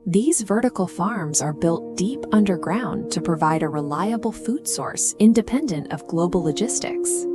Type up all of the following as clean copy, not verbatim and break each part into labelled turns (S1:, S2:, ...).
S1: These vertical farms are built deep underground to provide a reliable food source independent of global logistics.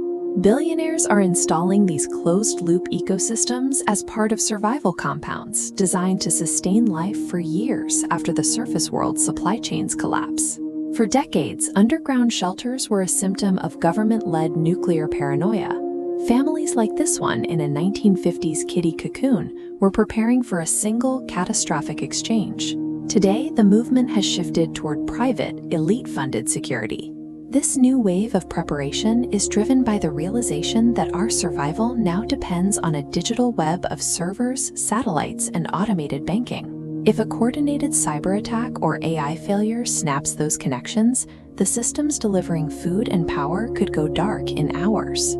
S1: Billionaires are installing these closed-loop ecosystems as part of survival compounds designed to sustain life for years after the surface world's supply chains collapse. For decades, underground shelters were a symptom of government-led nuclear paranoia. Families like this one in a 1950s kiddie cocoon were preparing for a single catastrophic exchange. Today, the movement has shifted toward private, elite-funded security. This new wave of preparation is driven by the realization that our survival now depends on a digital web of servers, satellites, and automated banking. If a coordinated cyber attack or AI failure snaps those connections, the systems delivering food and power could go dark in hours.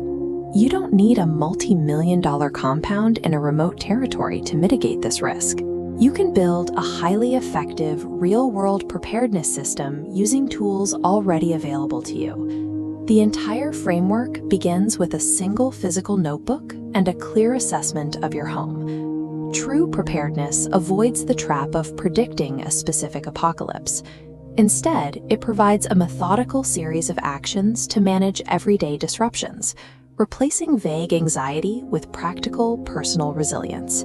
S1: You don't need a multi-million-dollar compound in a remote territory to mitigate this risk. You can build a highly effective, real-world preparedness system using tools already available to you. The entire framework begins with a single physical notebook and a clear assessment of your home. True preparedness avoids the trap of predicting a specific apocalypse. Instead, it provides a methodical series of actions to manage everyday disruptions, replacing vague anxiety with practical, personal resilience.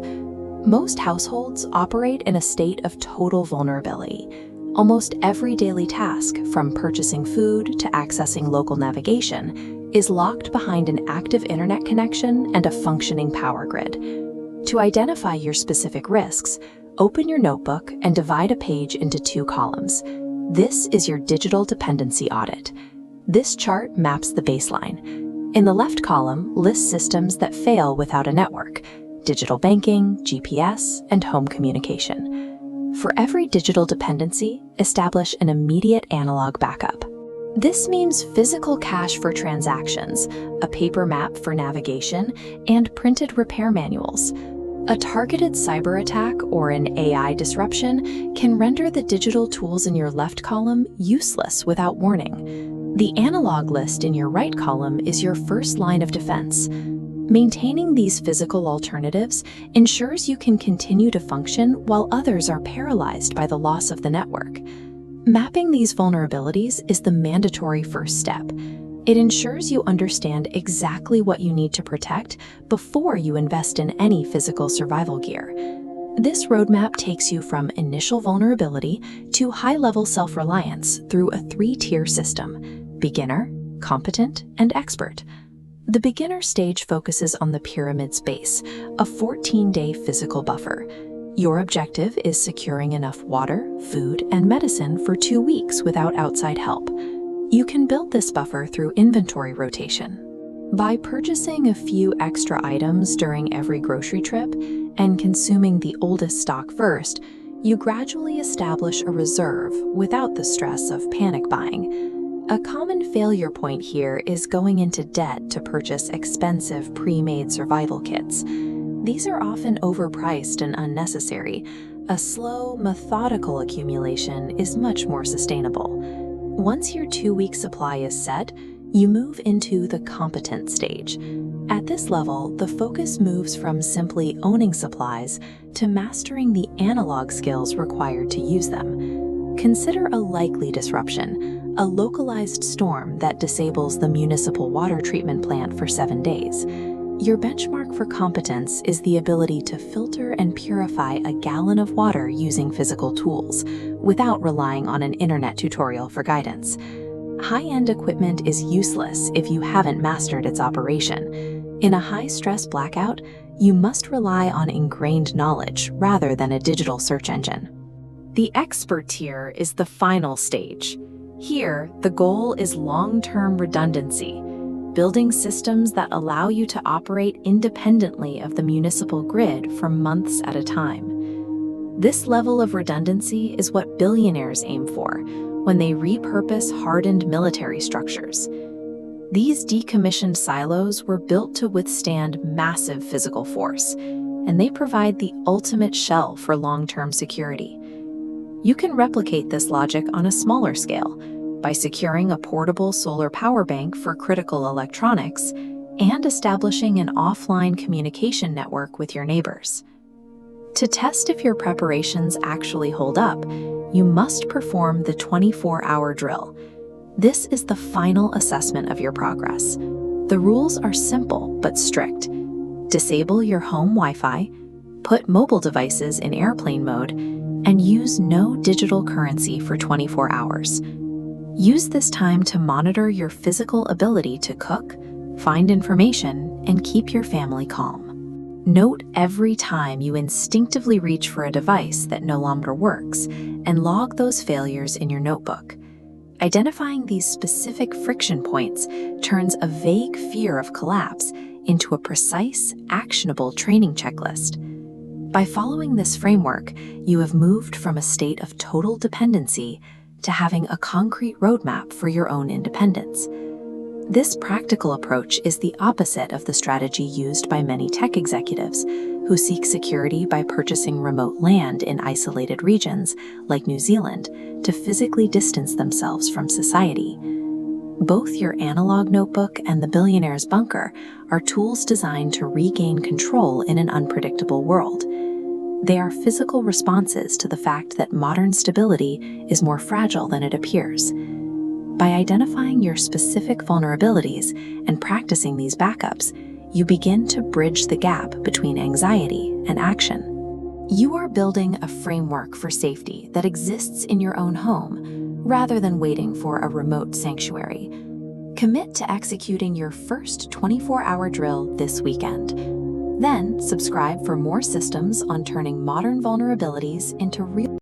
S1: Most households operate in a state of total vulnerability. Almost every daily task, from purchasing food to accessing local navigation, is locked behind an active internet connection and a functioning power grid. To identify your specific risks, open your notebook and divide a page into 2 columns. This is your digital dependency audit. This chart maps the baseline. In the left column, lists systems that fail without a network: digital banking, GPS, and home communication. For every digital dependency, establish an immediate analog backup. This means physical cash for transactions, a paper map for navigation, and printed repair manuals. A targeted cyber attack or an AI disruption can render the digital tools in your left column useless without warning. The analog list in your right column is your first line of defense. Maintaining these physical alternatives ensures you can continue to function while others are paralyzed by the loss of the network. Mapping these vulnerabilities is the mandatory first step. It ensures you understand exactly what you need to protect before you invest in any physical survival gear. This roadmap takes you from initial vulnerability to high-level self-reliance through a 3-tier system: beginner, competent, and expert. The beginner stage focuses on the pyramid's base, a 14-day physical buffer. Your objective is securing enough water, food, and medicine for 2 weeks without outside help. You can build this buffer through inventory rotation. By purchasing a few extra items during every grocery trip and consuming the oldest stock first, you gradually establish a reserve without the stress of panic buying. A common failure point here is going into debt to purchase expensive pre-made survival kits. These are often overpriced and unnecessary. A slow, methodical accumulation is much more sustainable. Once your 2-week supply is set, you move into the competent stage. At this level, the focus moves from simply owning supplies to mastering the analog skills required to use them. Consider a likely disruption, a localized storm that disables the municipal water treatment plant for 7 days. Your benchmark for competence is the ability to filter and purify a gallon of water using physical tools, without relying on an internet tutorial for guidance. High-end equipment is useless if you haven't mastered its operation. In a high-stress blackout, you must rely on ingrained knowledge rather than a digital search engine. The expert tier is the final stage. Here, the goal is long-term redundancy, building systems that allow you to operate independently of the municipal grid for months at a time. This level of redundancy is what billionaires aim for when they repurpose hardened military structures. These decommissioned silos were built to withstand massive physical force, and they provide the ultimate shell for long-term security. You can replicate this logic on a smaller scale by securing a portable solar power bank for critical electronics and establishing an offline communication network with your neighbors. To test if your preparations actually hold up, you must perform the 24-hour drill. This is the final assessment of your progress. The rules are simple but strict. Disable your home Wi-Fi, put mobile devices in airplane mode, and use no digital currency for 24 hours. Use this time to monitor your physical ability to cook, find information, and keep your family calm. Note every time you instinctively reach for a device that no longer works, and log those failures in your notebook. Identifying these specific friction points turns a vague fear of collapse into a precise, actionable training checklist. By following this framework, you have moved from a state of total dependency to having a concrete roadmap for your own independence. This practical approach is the opposite of the strategy used by many tech executives who seek security by purchasing remote land in isolated regions, like New Zealand, to physically distance themselves from society. Both your analog notebook and the Billionaire's bunker are tools designed to regain control in an unpredictable world. They are physical responses to the fact that modern stability is more fragile than it appears. By identifying your specific vulnerabilities and practicing these backups, you begin to bridge the gap between anxiety and action. You are building a framework for safety that exists in your own home, rather than waiting for a remote sanctuary. Commit to executing your first 24-hour drill this weekend. Then subscribe for more systems on turning modern vulnerabilities into real